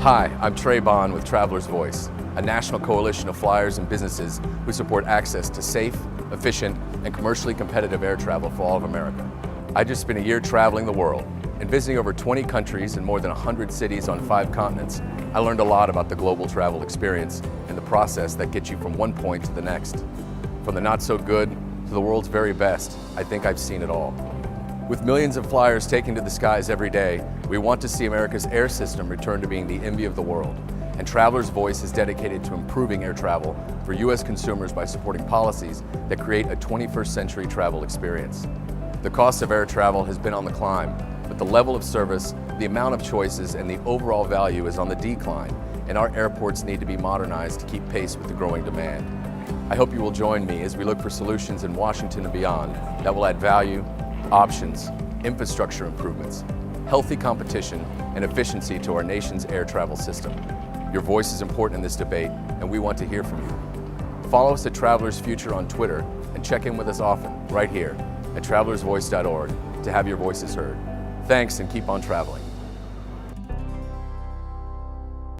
Hi, I'm Trey Bond with Traveler's Voice, a national coalition of flyers and businesses who support access to safe, efficient, and commercially competitive air travel for all of America. I just spent a year traveling the world and visiting over 20 countries and more than 100 cities on 5 continents. I learned a lot about the global travel experience and the process that gets you from one point to the next. From the not so good to the world's very best, I think I've seen it all. With millions of flyers taking to the skies every day, we want to see America's air system return to being the envy of the world. And Traveler's Voice is dedicated to improving air travel for U.S. consumers by supporting policies that create a 21st century travel experience. The cost of air travel has been on the climb, but the level of service, the amount of choices, and the overall value is on the decline, and our airports need to be modernized to keep pace with the growing demand. I hope you will join me as we look for solutions in Washington and beyond that will add value, options, infrastructure improvements, healthy competition, and efficiency to our nation's air travel system. Your voice is important in this debate, and we want to hear from you. Follow us at Travelers Future on Twitter, and check in with us often, right here at travelersvoice.org, to have your voices heard. Thanks, and keep on traveling.